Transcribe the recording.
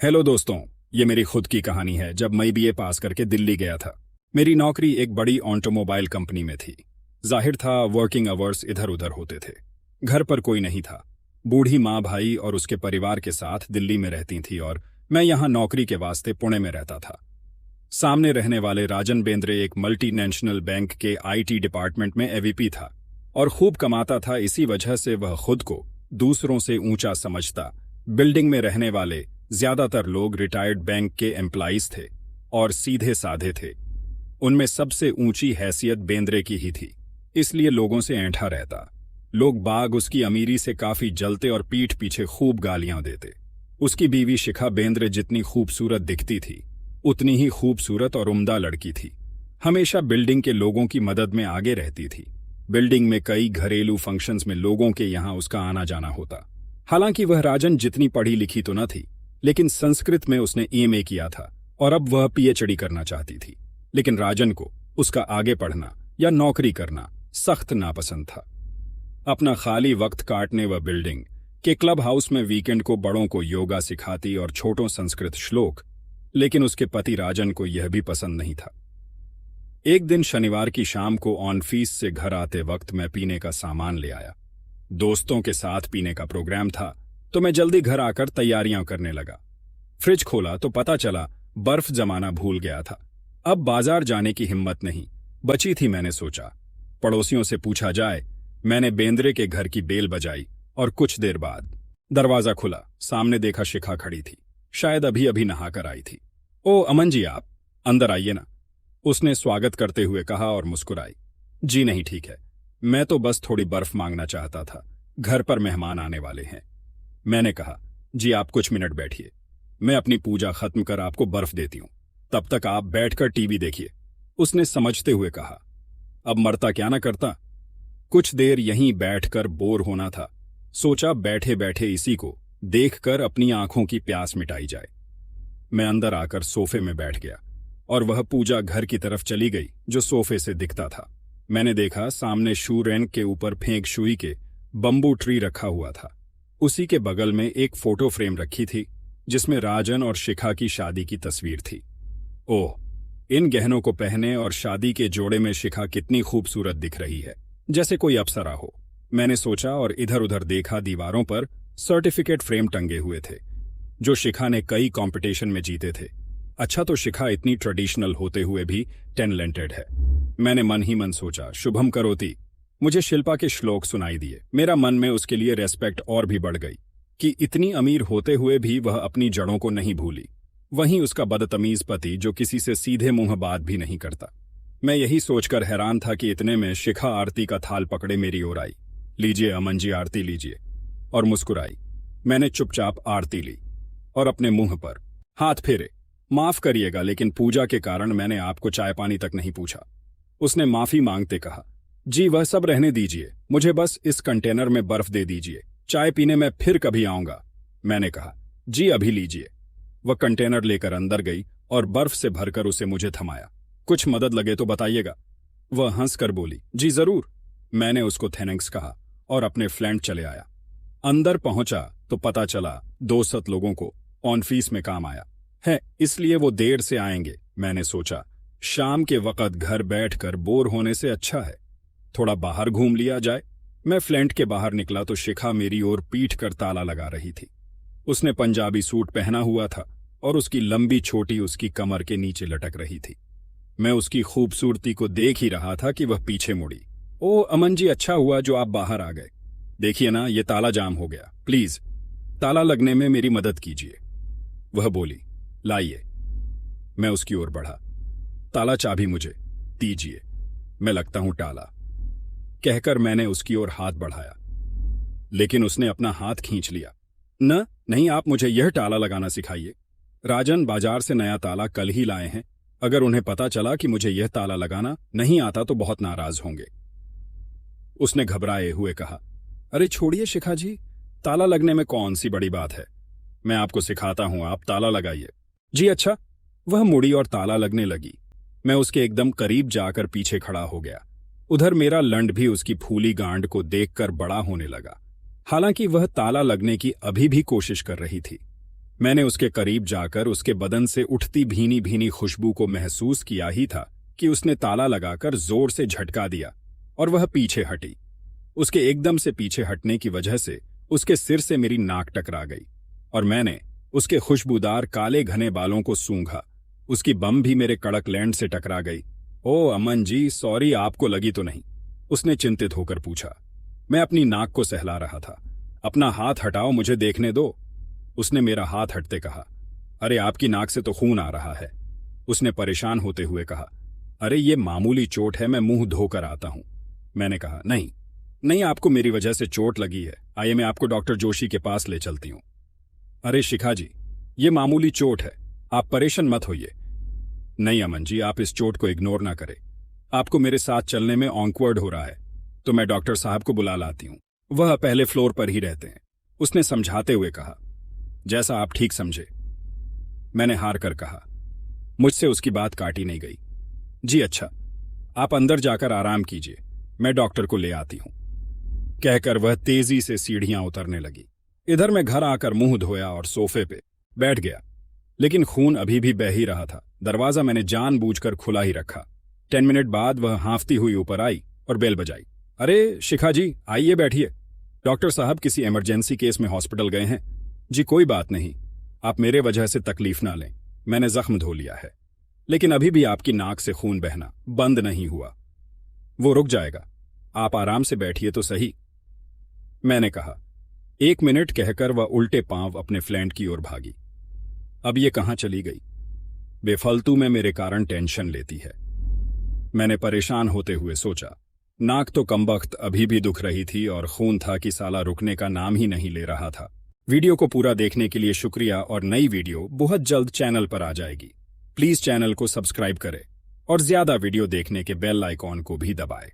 Hello दोस्तों, ये मेरी खुद की कहानी है। जब मैं बीए पास करके दिल्ली गया था, मेरी नौकरी एक बड़ी ऑटोमोबाइल कंपनी में थी। जाहिर था वर्किंग आवर्स इधर उधर होते थे। घर पर कोई नहीं था। बूढ़ी माँ भाई और उसके परिवार के साथ दिल्ली में रहती थी और मैं यहाँ नौकरी के वास्ते पुणे में रहता था। सामने रहने वाले राजन बेंद्रे एक मल्टीनेशनल बैंक के आईटी डिपार्टमेंट में एवीपी था और खूब कमाता था। इसी वजह से वह खुद को दूसरों से ऊंचा समझता। बिल्डिंग में रहने वाले ज्यादातर लोग रिटायर्ड बैंक के एम्प्लॉइज थे और सीधे साधे थे। उनमें सबसे ऊंची हैसियत बेंद्रे की ही थी, इसलिए लोगों से ऐंठा रहता। लोग बाग उसकी अमीरी से काफी जलते और पीठ पीछे खूब गालियां देते। उसकी बीवी शिखा बेंद्रे जितनी खूबसूरत दिखती थी, उतनी ही खूबसूरत और उम्दा लड़की थी। हमेशा बिल्डिंग के लोगों की मदद में आगे रहती थी। बिल्डिंग में कई घरेलू फंक्शंस में लोगों के यहाँ उसका आना जाना होता। हालांकि वह राजन जितनी पढ़ी लिखी तो न थी, लेकिन संस्कृत में उसने एमए किया था और अब वह पीएचडी करना चाहती थी। लेकिन राजन को उसका आगे पढ़ना या नौकरी करना सख्त नापसंद था। अपना खाली वक्त काटने वह बिल्डिंग के क्लब हाउस में वीकेंड को बड़ों को योगा सिखाती और छोटों संस्कृत श्लोक। लेकिन उसके पति राजन को यह भी पसंद नहीं था। एक दिन शनिवार की शाम को ऑन फीस से घर आते वक्त मैं पीने का सामान ले आया। दोस्तों के साथ पीने का प्रोग्राम था, तो मैं जल्दी घर आकर तैयारियां करने लगा। फ्रिज खोला तो पता चला बर्फ जमाना भूल गया था। अब बाजार जाने की हिम्मत नहीं बची थी। मैंने सोचा पड़ोसियों से पूछा जाए। मैंने बेंद्रे के घर की बेल बजाई और कुछ देर बाद दरवाजा खुला। सामने देखा शिखा खड़ी थी। शायद अभी अभी नहाकर आई थी। ओ अमन जी, आप अंदर आइए ना, उसने स्वागत करते हुए कहा और मुस्कुराई। जी नहीं, ठीक है, मैं तो बस थोड़ी बर्फ मांगना चाहता था, घर पर मेहमान आने वाले हैं। मैंने कहा, जी आप कुछ मिनट बैठिए, मैं अपनी पूजा खत्म कर आपको बर्फ देती हूं, तब तक आप बैठकर टीवी देखिए, उसने समझते हुए कहा। अब मरता क्या ना करता, कुछ देर यहीं बैठकर बोर होना था। सोचा बैठे बैठे इसी को देखकर अपनी आंखों की प्यास मिटाई जाए। मैं अंदर आकर सोफे में बैठ गया और वह पूजा घर की तरफ चली गई जो सोफे से दिखता था। मैंने देखा सामने शू रैंक के ऊपर फेंक शुई के बंबू ट्री रखा हुआ था। उसी के बगल में एक फोटो फ्रेम रखी थी जिसमें राजन और शिखा की शादी की तस्वीर थी। ओह, इन गहनों को पहने और शादी के जोड़े में शिखा कितनी खूबसूरत दिख रही है, जैसे कोई अप्सरा हो, मैंने सोचा और इधर उधर देखा। दीवारों पर सर्टिफिकेट फ्रेम टंगे हुए थे जो शिखा ने कई कंपटीशन में जीते थे। अच्छा, तो शिखा इतनी ट्रेडिशनल होते हुए भी टैलेंटेड है। मैंने मन ही मन सोचा शुभम करोति। मुझे शिल्पा के श्लोक सुनाई दिए। मेरा मन में उसके लिए रेस्पेक्ट और भी बढ़ गई कि इतनी अमीर होते हुए भी वह अपनी जड़ों को नहीं भूली। वहीं उसका बदतमीज पति जो किसी से सीधे मुंह बात भी नहीं करता। मैं यही सोचकर हैरान था कि इतने में शिखा आरती का थाल पकड़े मेरी ओर आई। लीजिए अमन जी, आरती लीजिए, और मुस्कुराई। मैंने चुपचाप आरती ली और अपने मुंह पर हाथ फेरे। माफ करिएगा, लेकिन पूजा के कारण मैंने आपको चाय पानी तक नहीं पूछा, उसने माफी मांगते कहा। जी वह सब रहने दीजिए, मुझे बस इस कंटेनर में बर्फ दे दीजिए, चाय पीने मैं फिर कभी आऊंगा, मैंने कहा। जी अभी लीजिए। वह कंटेनर लेकर अंदर गई और बर्फ से भरकर उसे मुझे थमाया। कुछ मदद लगे तो बताइएगा, वह हंसकर बोली। जी जरूर, मैंने उसको थैंक्स कहा और अपने फ्लैट चले आया। अंदर पहुंचा तो पता चला 200 लोगों को ऑन फीस में काम आया है, इसलिए वो देर से आएंगे। मैंने सोचा शाम के वक्त घर बैठकर बोर होने से अच्छा है थोड़ा बाहर घूम लिया जाए। मैं फ्लैट के बाहर निकला तो शिखा मेरी ओर पीट कर ताला लगा रही थी। उसने पंजाबी सूट पहना हुआ था और उसकी लंबी छोटी उसकी कमर के नीचे लटक रही थी। मैं उसकी खूबसूरती को देख ही रहा था कि वह पीछे मुड़ी। ओ अमन जी, अच्छा हुआ जो आप बाहर आ गए। देखिए ना, ये ताला जाम हो गया, प्लीज ताला लगने में मेरी मदद कीजिए, वह बोली। लाइए। मैं उसकी ओर बढ़ा। ताला चाबी मुझे दीजिए, मैं लगता हूं टाला, कहकर मैंने उसकी ओर हाथ बढ़ाया, लेकिन उसने अपना हाथ खींच लिया। नहीं, आप मुझे यह ताला लगाना सिखाइए। राजन बाजार से नया ताला कल ही लाए हैं, अगर उन्हें पता चला कि मुझे यह ताला लगाना नहीं आता तो बहुत नाराज होंगे, उसने घबराए हुए कहा। अरे छोड़िए शिखा जी, ताला लगने में कौन सी बड़ी बात है, मैं आपको सिखाता हूं, आप ताला लगाइए। जी अच्छा। वह मुड़ी और ताला लगने लगी। मैं उसके एकदम करीब जाकर पीछे खड़ा हो गया। उधर मेरा लंड भी उसकी फूली गांड को देखकर बड़ा होने लगा। हालांकि वह ताला लगने की अभी भी कोशिश कर रही थी। मैंने उसके करीब जाकर उसके बदन से उठती भीनी भीनी खुशबू को महसूस किया ही था कि उसने ताला लगाकर जोर से झटका दिया और वह पीछे हटी। उसके एकदम से पीछे हटने की वजह से उसके सिर से मेरी नाक टकरा गई और मैंने उसके खुशबूदार काले घने बालों को सूंघा। उसकी बम भी मेरे कड़क लैंड से टकरा गई। ओ अमन जी, सॉरी, आपको लगी तो नहीं? उसने चिंतित होकर पूछा। मैं अपनी नाक को सहला रहा था। अपना हाथ हटाओ, मुझे देखने दो। उसने मेरा हाथ हटते कहा। अरे आपकी नाक से तो खून आ रहा है। उसने परेशान होते हुए कहा। अरे ये मामूली चोट है, मैं मुंह धोकर आता हूं। मैंने कहा नहीं नहीं, आपको मेरी वजह से चोट लगी है। आइए मैं आपको डॉक्टर जोशी के पास ले चलती हूं। अरे शिखा जी, ये मामूली चोट है, आप परेशान मत होइए। नहीं अमन जी, आप इस चोट को इग्नोर ना करें। आपको मेरे साथ चलने में ऑकवर्ड हो रहा है तो मैं डॉक्टर साहब को बुला लाती हूं, वह पहले फ्लोर पर ही रहते हैं। उसने समझाते हुए कहा। जैसा आप ठीक समझे, मैंने हार कर कहा। मुझसे उसकी बात काटी नहीं गई। जी अच्छा, आप अंदर जाकर आराम कीजिए, मैं डॉक्टर को ले आती हूं, कहकर वह तेजी से सीढ़ियां उतरने लगी। इधर मैं घर आकर मुंह धोया और सोफे पे बैठ गया, लेकिन खून अभी भी बह ही रहा था। दरवाजा मैंने जानबूझकर खुला ही रखा। 10 मिनट बाद वह हाँफती हुई ऊपर आई और बेल बजाई। अरे शिखा जी, आइए बैठिए। डॉक्टर साहब किसी इमरजेंसी केस में हॉस्पिटल गए हैं? जी कोई बात नहीं, आप मेरे वजह से तकलीफ ना लें, मैंने जख्म धो लिया है, लेकिन अभी भी आपकी नाक से खून बहना बंद नहीं हुआ। वो रुक जाएगा, आप आराम से बैठिए तो सही, मैंने कहा। 1 मिनट कहकर वह उल्टे पांव अपने फ्लैंट की ओर भागी। अब ये कहां चली गई? बेफालतू में मेरे कारण टेंशन लेती है, मैंने परेशान होते हुए सोचा। नाक तो कमबख्त अभी भी दुख रही थी और खून था कि साला रुकने का नाम ही नहीं ले रहा था। वीडियो को पूरा देखने के लिए शुक्रिया और नई वीडियो बहुत जल्द चैनल पर आ जाएगी। प्लीज चैनल को सब्सक्राइब करें और ज्यादा वीडियो देखने के बेल आइकॉन को भी दबाएं।